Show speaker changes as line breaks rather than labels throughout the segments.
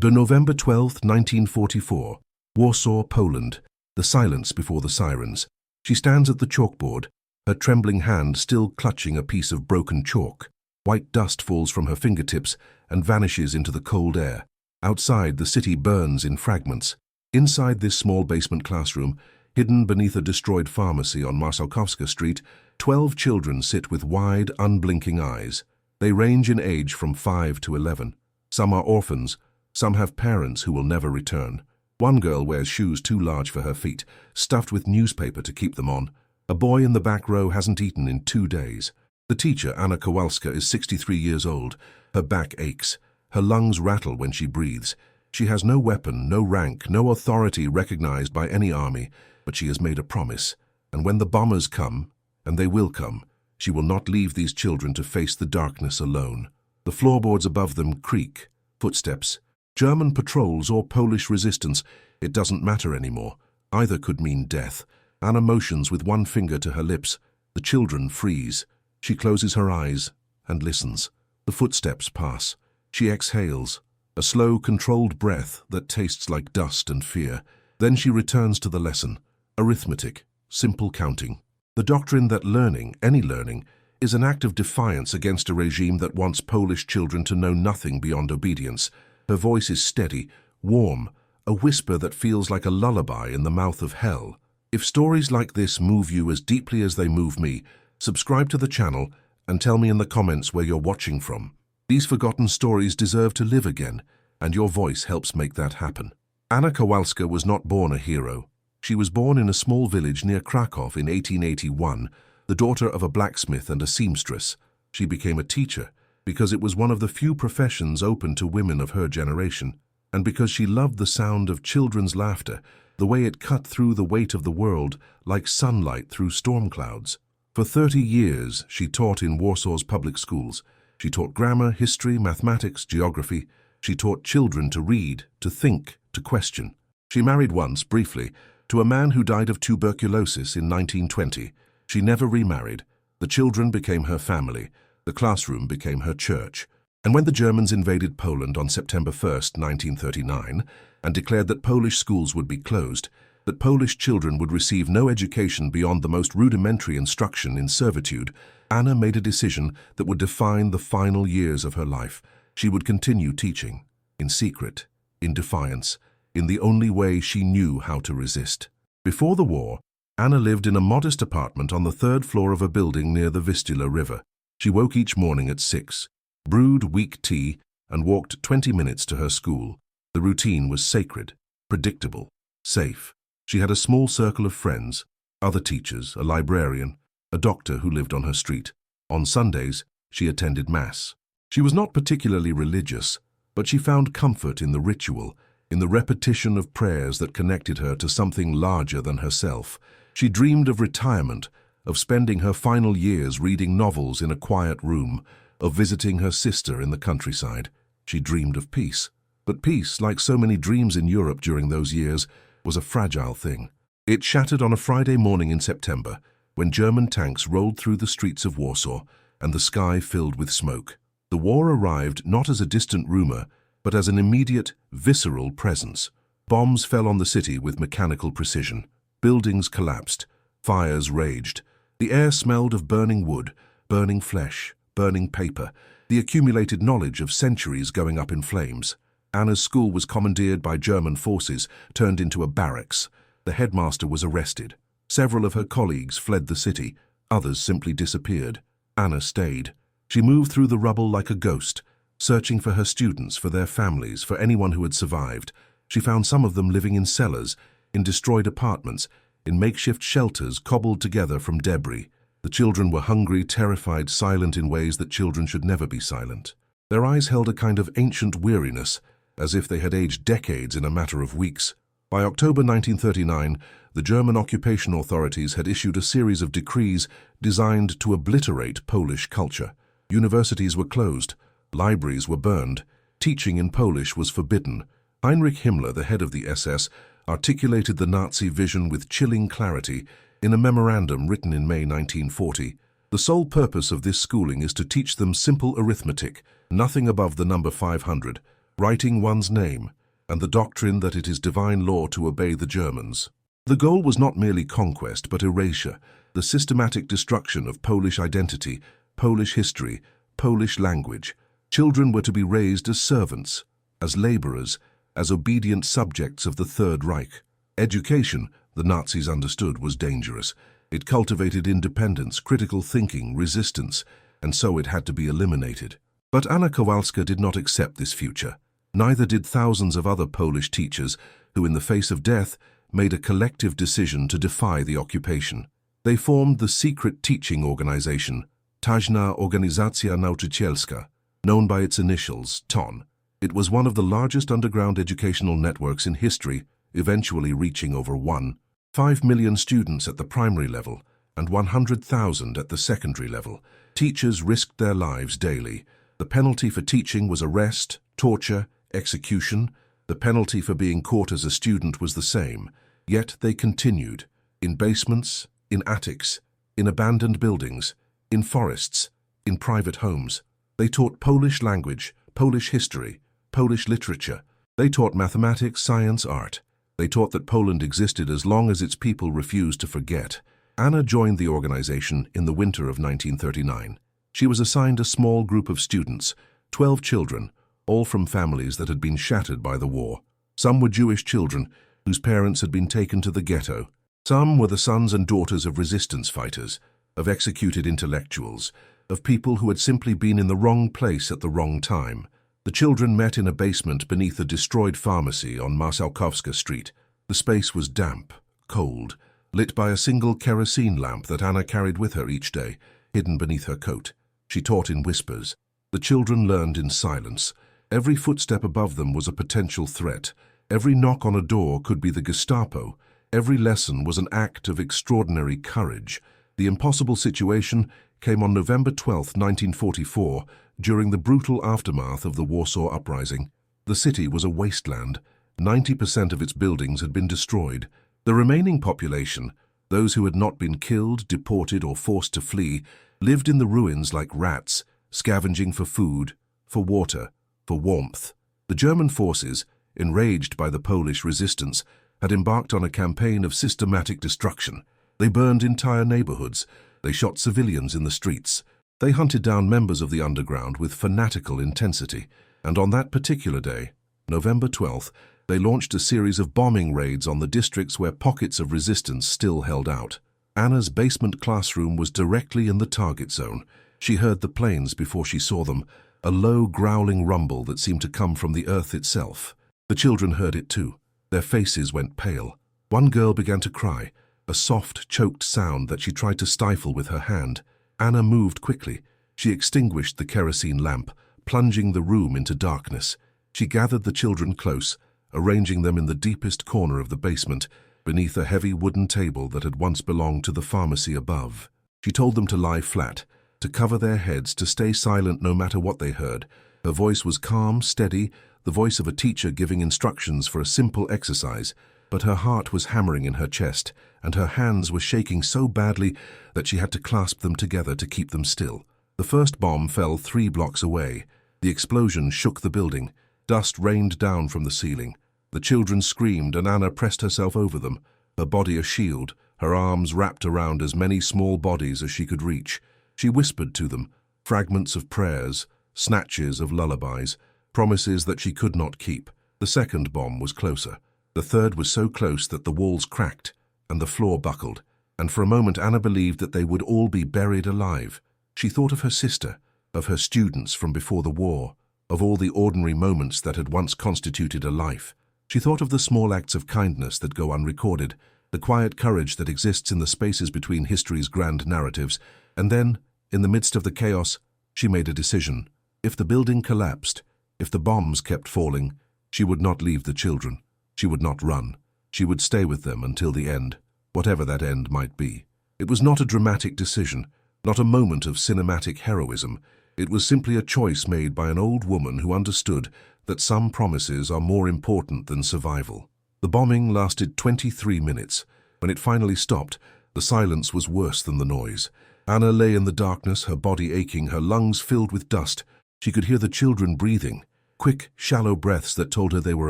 The November 12, 1944, Warsaw, Poland, the silence before the sirens. She stands at the chalkboard, her trembling hand still clutching a piece of broken chalk. White dust falls from her fingertips and vanishes into the cold air. Outside, the city burns in fragments. Inside this small basement classroom, hidden beneath a destroyed pharmacy on Marszałkowska Street, 12 children sit with wide, unblinking eyes. They range in age from 5 to 11. Some are orphans, some have parents who will never return. One girl wears shoes too large for her feet, stuffed with newspaper to keep them on. A boy in the back row hasn't eaten in 2 days. The teacher, Anna Kowalska, is 63 years old. Her back aches. Her lungs rattle when she breathes. She has no weapon, no rank, no authority recognized by any army, but she has made a promise. And when the bombers come, and they will come, she will not leave these children to face the darkness alone. The floorboards above them creak. Footsteps. German patrols or Polish resistance. It doesn't matter anymore. Either could mean death. Anna motions with one finger to her lips. The children freeze. She closes her eyes and listens. The footsteps pass. She exhales, a slow, controlled breath that tastes like dust and fear. Then she returns to the lesson. Arithmetic, simple counting. The doctrine that learning, any learning, is an act of defiance against a regime that wants Polish children to know nothing beyond obedience. Her voice is steady, warm, a whisper that feels like a lullaby in the mouth of hell. If stories like this move you as deeply as they move me, subscribe to the channel and tell me in the comments where you're watching from. These forgotten stories deserve to live again, and your voice helps make that happen. Anna Kowalska was not born a hero. She was born in a small village near Krakow in 1881, the daughter of a blacksmith and a seamstress. She became a teacher because it was one of the few professions open to women of her generation, and because she loved the sound of children's laughter, the way it cut through the weight of the world like sunlight through storm clouds. For 30 years, she taught in Warsaw's public schools. She taught grammar, history, mathematics, geography. She taught children to read, to think, to question. She married once, briefly, to a man who died of tuberculosis in 1920. She never remarried. The children became her family. The classroom became her church. And when the Germans invaded Poland on September 1st, 1939, and declared that Polish schools would be closed, that Polish children would receive no education beyond the most rudimentary instruction in servitude, Anna made a decision that would define the final years of her life. She would continue teaching, in secret, in defiance, in the only way she knew how to resist. Before the war, Anna lived in a modest apartment on the 3rd floor of a building near the Vistula River. She woke each morning at 6, brewed weak tea, and walked 20 minutes to her school. The routine was sacred, predictable, safe. She had a small circle of friends, other teachers, a librarian, a doctor who lived on her street. On Sundays, she attended Mass. She was not particularly religious, but she found comfort in the ritual, in the repetition of prayers that connected her to something larger than herself. She dreamed of retirement, of spending her final years reading novels in a quiet room, of visiting her sister in the countryside. She dreamed of peace. But peace, like so many dreams in Europe during those years, was a fragile thing. It shattered on a Friday morning in September, when German tanks rolled through the streets of Warsaw and the sky filled with smoke. The war arrived not as a distant rumor, but as an immediate, visceral presence. Bombs fell on the city with mechanical precision. Buildings collapsed. Fires raged. The air smelled of burning wood, burning flesh, burning paper, the accumulated knowledge of centuries going up in flames. Anna's school was commandeered by German forces, turned into a barracks. The headmaster was arrested. Several of her colleagues fled the city. Others simply disappeared. Anna stayed. She moved through the rubble like a ghost, searching for her students, for their families, for anyone who had survived. She found some of them living in cellars, in destroyed apartments, in makeshift shelters cobbled together from debris. The children were hungry, terrified, silent in ways that children should never be silent. Their eyes held a kind of ancient weariness, as if they had aged decades in a matter of weeks. By October 1939, the German occupation authorities had issued a series of decrees designed to obliterate Polish culture. Universities were closed, libraries were burned, teaching in Polish was forbidden. Heinrich Himmler, the head of the SS, articulated the Nazi vision with chilling clarity in a memorandum written in May 1940. The sole purpose of this schooling is to teach them simple arithmetic, nothing above the number 500. writing one's name, and the doctrine that it is divine law to obey the Germans. The goal was not merely conquest, but erasure, the systematic destruction of Polish identity, Polish history, Polish language. Children were to be raised as servants, as laborers, as obedient subjects of the Third Reich. Education, the Nazis understood, was dangerous. It cultivated independence, critical thinking, resistance, and so it had to be eliminated. But Anna Kowalska did not accept this future. Neither did thousands of other Polish teachers who, in the face of death, made a collective decision to defy the occupation. They formed the secret teaching organization, Tajna Organizacja Nauczycielska, known by its initials, TON. It was one of the largest underground educational networks in history, eventually reaching over 1.5 million students at the primary level and 100,000 at the secondary level. Teachers risked their lives daily. The penalty for teaching was arrest, torture, execution. The penalty for being caught as a student was the same. Yet they continued, in basements, in attics, in abandoned buildings, in forests, in private homes. They taught Polish language, Polish history, Polish literature. They taught mathematics, science, art. They taught that Poland existed as long as its people refused to forget. Anna joined the organization in the winter of 1939. She was assigned a small group of students, 12 children, all from families that had been shattered by the war. Some were Jewish children whose parents had been taken to the ghetto. Some were the sons and daughters of resistance fighters, of executed intellectuals, of people who had simply been in the wrong place at the wrong time. The children met in a basement beneath a destroyed pharmacy on Marszałkowska Street. The space was damp, cold, lit by a single kerosene lamp that Anna carried with her each day, hidden beneath her coat. She taught in whispers. The children learned in silence. Every footstep above them was a potential threat. Every knock on a door could be the Gestapo. Every lesson was an act of extraordinary courage. The impossible situation came on November 12, 1944, during the brutal aftermath of the Warsaw Uprising. The city was a wasteland. 90% of its buildings had been destroyed. The remaining population, those who had not been killed, deported, or forced to flee, lived in the ruins like rats, scavenging for food, for water, for warmth. The German forces, enraged by the Polish resistance, had embarked on a campaign of systematic destruction. They burned entire neighborhoods. They shot civilians in the streets. They hunted down members of the underground with fanatical intensity. And on that particular day, November 12th, they launched a series of bombing raids on the districts where pockets of resistance still held out. Anna's basement classroom was directly in the target zone. She heard the planes before she saw them, a low, growling rumble that seemed to come from the earth itself. The children heard it too. Their faces went pale. One girl began to cry, a soft, choked sound that she tried to stifle with her hand. Anna moved quickly. She extinguished the kerosene lamp, plunging the room into darkness. She gathered the children close, arranging them in the deepest corner of the basement, beneath a heavy wooden table that had once belonged to the pharmacy above. She told them to lie flat, to cover their heads, to stay silent no matter what they heard. Her voice was calm, steady, the voice of a teacher giving instructions for a simple exercise, but her heart was hammering in her chest, and her hands were shaking so badly that she had to clasp them together to keep them still. The first bomb fell 3 blocks away. The explosion shook the building. Dust rained down from the ceiling. The children screamed, and Anna pressed herself over them, her body a shield, her arms wrapped around as many small bodies as she could reach. She whispered to them, fragments of prayers, snatches of lullabies, promises that she could not keep. The second bomb was closer. The third was so close that the walls cracked and the floor buckled, and for a moment Anna believed that they would all be buried alive. She thought of her sister, of her students from before the war, of all the ordinary moments that had once constituted a life. She thought of the small acts of kindness that go unrecorded, the quiet courage that exists in the spaces between history's grand narratives, and then, in the midst of the chaos, she made a decision. If the building collapsed, if the bombs kept falling, she would not leave the children. She would not run. She would stay with them until the end, whatever that end might be. It was not a dramatic decision, not a moment of cinematic heroism. It was simply a choice made by an old woman who understood that some promises are more important than survival. The bombing lasted 23 minutes. When it finally stopped, the silence was worse than the noise. Anna lay in the darkness, her body aching, her lungs filled with dust. She could hear the children breathing. quick, shallow breaths that told her they were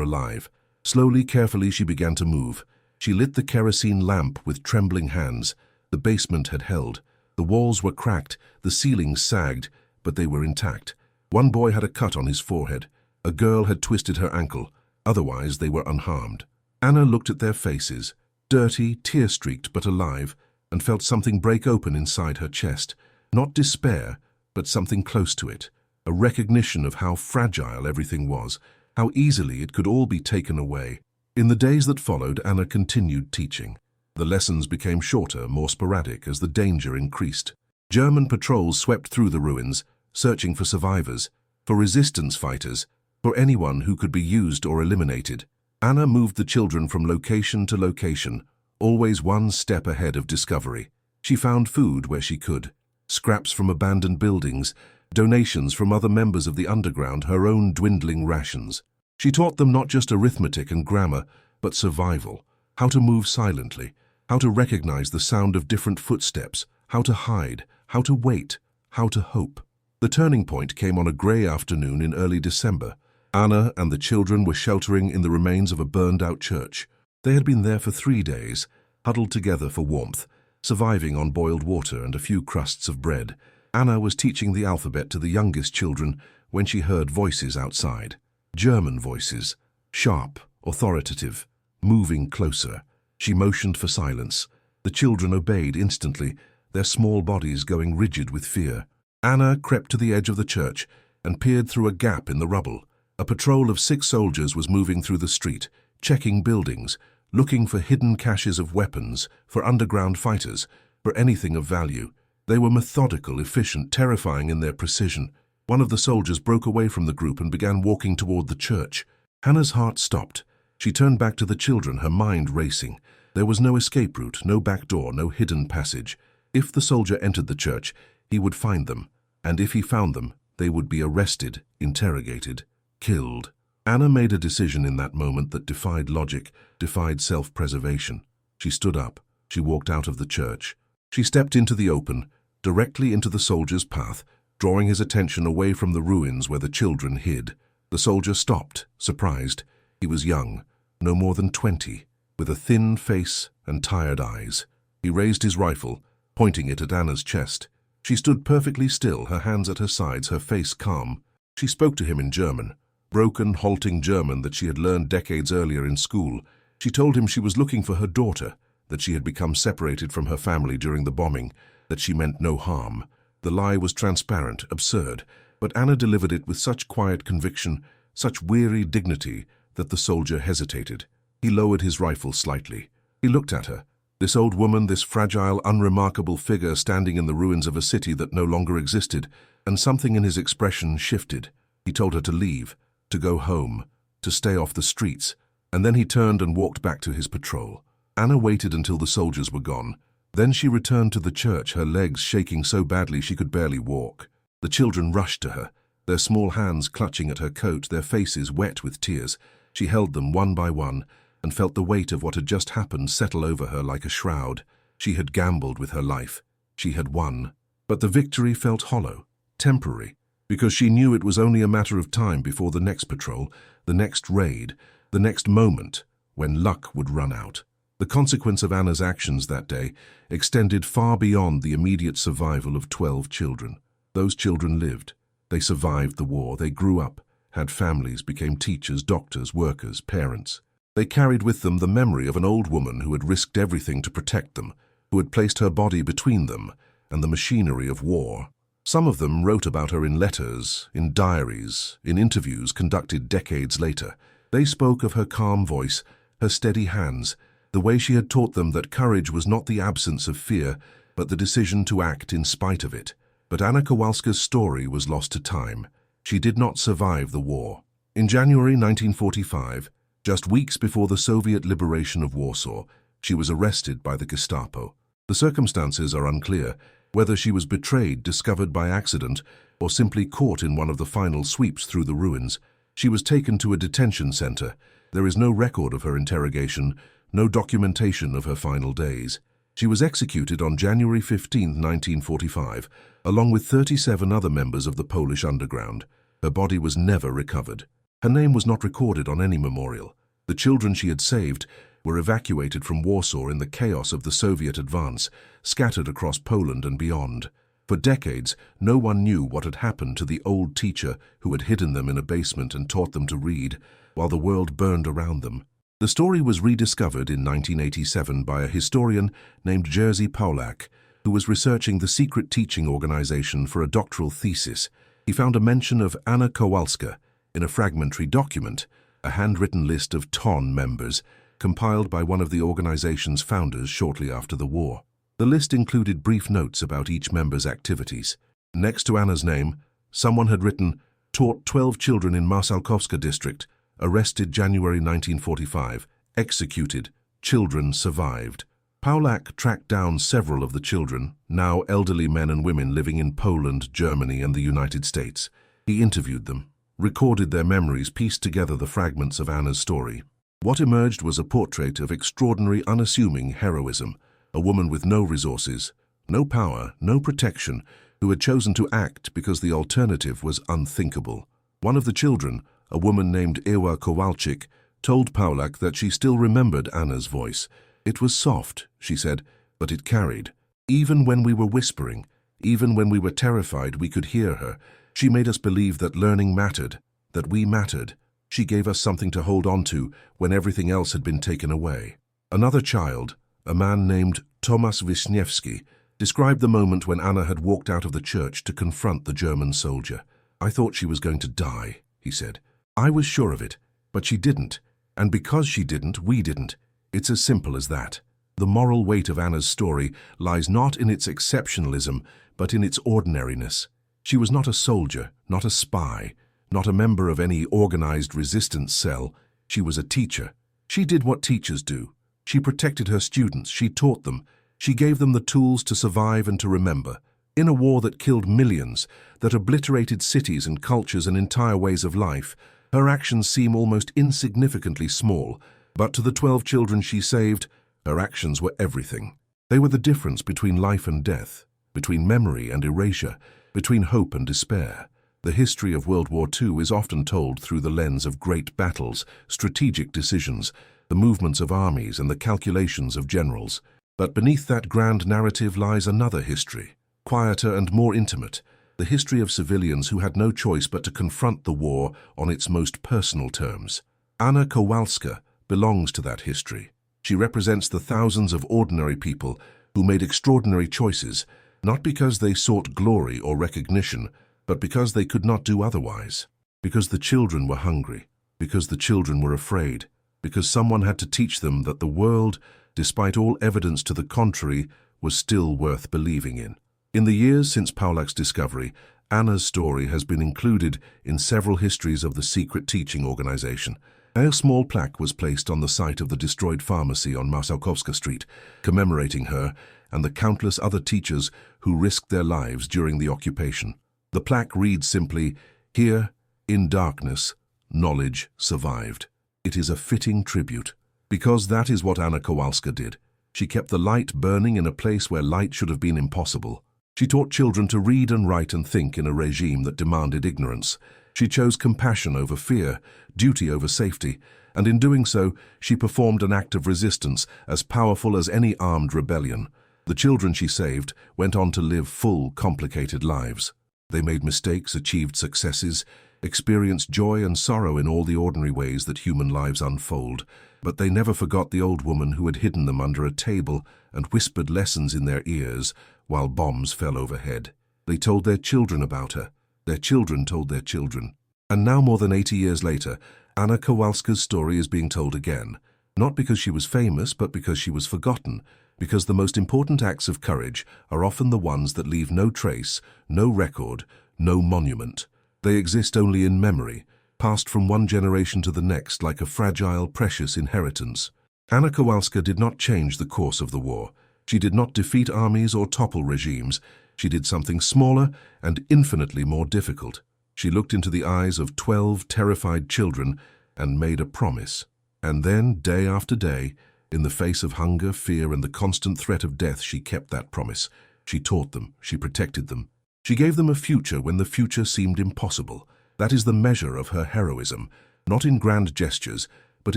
alive. Slowly, carefully, she began to move. She lit the kerosene lamp with trembling hands. The basement had held. The walls were cracked, the ceilings sagged, but they were intact. One boy had a cut on his forehead. A girl had twisted her ankle. Otherwise, they were unharmed. Anna looked at their faces, dirty, tear-streaked but alive, and felt something break open inside her chest. Not despair, but something close to it. A recognition of how fragile everything was, how easily it could all be taken away. In the days that followed, Anna continued teaching. The lessons became shorter, more sporadic, as the danger increased. German patrols swept through the ruins, searching for survivors, for resistance fighters, for anyone who could be used or eliminated. Anna moved the children from location to location, always one step ahead of discovery. She found food where she could, scraps from abandoned buildings, donations from other members of the underground, her own dwindling rations. She taught them not just arithmetic and grammar, but survival, how to move silently, how to recognize the sound of different footsteps, how to hide, how to wait, how to hope. The turning point came on a grey afternoon in early December. Anna and the children were sheltering in the remains of a burned-out church. They had been there for 3 days, huddled together for warmth, surviving on boiled water and a few crusts of bread. Anna was teaching the alphabet to the youngest children when she heard voices outside. German voices, sharp, authoritative, moving closer. She motioned for silence. The children obeyed instantly, their small bodies going rigid with fear. Anna crept to the edge of the church and peered through a gap in the rubble. A patrol of 6 soldiers was moving through the street, checking buildings, looking for hidden caches of weapons, for underground fighters, for anything of value. They were methodical, efficient, terrifying in their precision. One of the soldiers broke away from the group and began walking toward the church. Anna's heart stopped. She turned back to the children, her mind racing. There was no escape route, no back door, no hidden passage. If the soldier entered the church, he would find them, and if he found them, they would be arrested, interrogated, killed. Anna made a decision in that moment that defied logic, defied self-preservation. She stood up. She walked out of the church. She stepped into the open, directly into the soldier's path, drawing his attention away from the ruins where the children hid. The soldier stopped, surprised. He was young, no more than 20, with a thin face and tired eyes. He raised his rifle, pointing it at Anna's chest. She stood perfectly still, her hands at her sides, her face calm. She spoke to him in German, broken, halting German that she had learned decades earlier in school. She told him she was looking for her daughter, that she had become separated from her family during the bombing, that she meant no harm. The lie was transparent, absurd, but Anna delivered it with such quiet conviction, such weary dignity, that the soldier hesitated. He lowered his rifle slightly. He looked at her, this old woman, this fragile, unremarkable figure standing in the ruins of a city that no longer existed, and something in his expression shifted. He told her to leave, to go home, to stay off the streets, and then he turned and walked back to his patrol. Anna waited until the soldiers were gone. Then she returned to the church, her legs shaking so badly she could barely walk. The children rushed to her, their small hands clutching at her coat, their faces wet with tears. She held them one by one and felt the weight of what had just happened settle over her like a shroud. She had gambled with her life. She had won. But the victory felt hollow, temporary, because she knew it was only a matter of time before the next patrol, the next raid, the next moment when luck would run out. The consequence of Anna's actions that day extended far beyond the immediate survival of 12 children. Those children lived. They survived the war. They grew up, had families, became teachers, doctors, workers, parents. They carried with them the memory of an old woman who had risked everything to protect them, who had placed her body between them and the machinery of war. Some of them wrote about her in letters, in diaries, in interviews conducted decades later. They spoke of her calm voice, her steady hands, the way she had taught them that courage was not the absence of fear, but the decision to act in spite of it. But Anna Kowalska's story was lost to time. She did not survive the war. In January 1945, just weeks before the Soviet liberation of Warsaw, she was arrested by the Gestapo. The circumstances are unclear, whether she was betrayed, discovered by accident, or simply caught in one of the final sweeps through the ruins. She was taken to a detention center. There is no record of her interrogation, no documentation of her final days. She was executed on January 15, 1945, along with 37 other members of the Polish underground. Her body was never recovered. Her name was not recorded on any memorial. The children she had saved were evacuated from Warsaw in the chaos of the Soviet advance, scattered across Poland and beyond. For decades, no one knew what had happened to the old teacher who had hidden them in a basement and taught them to read, while the world burned around them. The story was rediscovered in 1987 by a historian named Jerzy Paulak, who was researching the secret teaching organization for a doctoral thesis. He found a mention of Anna Kowalska in a fragmentary document, a handwritten list of TON members, compiled by one of the organization's founders shortly after the war. The list included brief notes about each member's activities. Next to Anna's name, someone had written, "Taught 12 children in Marszałkowska district, arrested January 1945, executed, children survived." Paulak tracked down several of the children, now elderly men and women living in Poland, Germany, and the United States. He interviewed them, recorded their memories, pieced together the fragments of Anna's story. What emerged was a portrait of extraordinary, unassuming heroism, a woman with no resources, no power, no protection, who had chosen to act because the alternative was unthinkable. One of the children, a woman named Ewa Kowalczyk, told Paulak that she still remembered Anna's voice. "It was soft," she said, "but it carried. Even when we were whispering, even when we were terrified, we could hear her. She made us believe that learning mattered, that we mattered. She gave us something to hold on to when everything else had been taken away." Another child, a man named Tomasz Wisniewski, described the moment when Anna had walked out of the church to confront the German soldier. "I thought she was going to die," he said. "I was sure of it, but she didn't. And because she didn't, we didn't. It's as simple as that." The moral weight of Anna's story lies not in its exceptionalism, but in its ordinariness. She was not a soldier, not a spy, not a member of any organized resistance cell. She was a teacher. She did what teachers do. She protected her students. She taught them. She gave them the tools to survive and to remember. In a war that killed millions, that obliterated cities and cultures and entire ways of life, her actions seem almost insignificantly small, but to the 12 children she saved, her actions were everything. They were the difference between life and death, between memory and erasure, between hope and despair. The history of World War II is often told through the lens of great battles, strategic decisions, the movements of armies and the calculations of generals. But beneath that grand narrative lies another history, quieter and more intimate, the history of civilians who had no choice but to confront the war on its most personal terms. Anna Kowalska belongs to that history. She represents the thousands of ordinary people who made extraordinary choices, not because they sought glory or recognition, but because they could not do otherwise. Because the children were hungry, because the children were afraid, because someone had to teach them that the world, despite all evidence to the contrary, was still worth believing in. In the years since Paulak's discovery, Anna's story has been included in several histories of the secret teaching organization. A small plaque was placed on the site of the destroyed pharmacy on Marszałkowska Street, commemorating her and the countless other teachers who risked their lives during the occupation. The plaque reads simply, "Here, in darkness, knowledge survived." It is a fitting tribute, because that is what Anna Kowalska did. She kept the light burning in a place where light should have been impossible. She taught children to read and write and think in a regime that demanded ignorance. She chose compassion over fear, duty over safety, and in doing so, she performed an act of resistance as powerful as any armed rebellion. The children she saved went on to live full, complicated lives. They made mistakes, achieved successes, experienced joy and sorrow in all the ordinary ways that human lives unfold, but they never forgot the old woman who had hidden them under a table and whispered lessons in their ears while bombs fell overhead. They told their children about her. Their children told their children. And now, more than 80 years later, Anna Kowalska's story is being told again, not because she was famous, but because she was forgotten, because the most important acts of courage are often the ones that leave no trace, no record, no monument. They exist only in memory, passed from one generation to the next like a fragile, precious inheritance. Anna Kowalska did not change the course of the war. She did not defeat armies or topple regimes. She did something smaller and infinitely more difficult. She looked into the eyes of 12 terrified children and made a promise. And then, day after day, in the face of hunger, fear, and the constant threat of death, she kept that promise. She taught them. She protected them. She gave them a future when the future seemed impossible. That is the measure of her heroism. not in grand gestures, but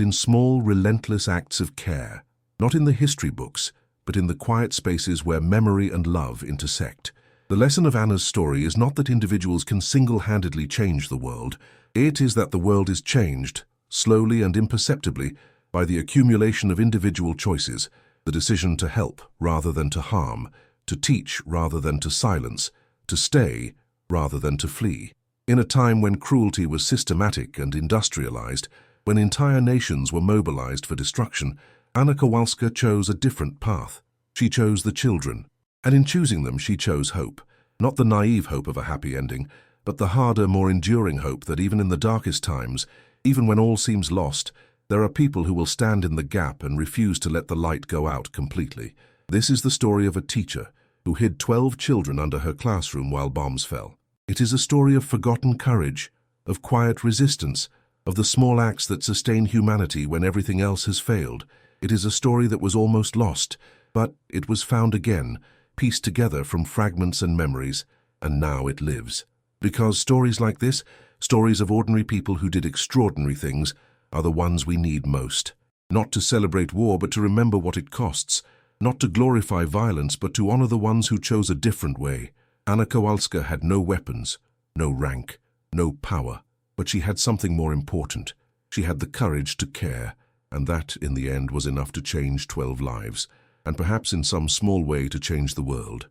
in small, relentless acts of care, not in the history books, but in the quiet spaces where memory and love intersect. The lesson of Anna's story is not that individuals can single-handedly change the world. It is that the world is changed, slowly and imperceptibly, by the accumulation of individual choices, the decision to help rather than to harm, to teach rather than to silence, to stay rather than to flee. In a time when cruelty was systematic and industrialized, when entire nations were mobilized for destruction, Anna Kowalska chose a different path. She chose the children, and in choosing them she chose hope. Not the naive hope of a happy ending, but the harder, more enduring hope that even in the darkest times, even when all seems lost, there are people who will stand in the gap and refuse to let the light go out completely. This is the story of a teacher who hid 12 children under her classroom while bombs fell. It is a story of forgotten courage, of quiet resistance, of the small acts that sustain humanity when everything else has failed. It is a story that was almost lost, but it was found again, pieced together from fragments and memories, and now it lives. Because stories like this, stories of ordinary people who did extraordinary things, are the ones we need most. Not to celebrate war, but to remember what it costs. Not to glorify violence, but to honor the ones who chose a different way. Anna Kowalska had no weapons, no rank, no power, but she had something more important. She had the courage to care, and that, in the end, was enough to change 12 lives, and perhaps in some small way to change the world.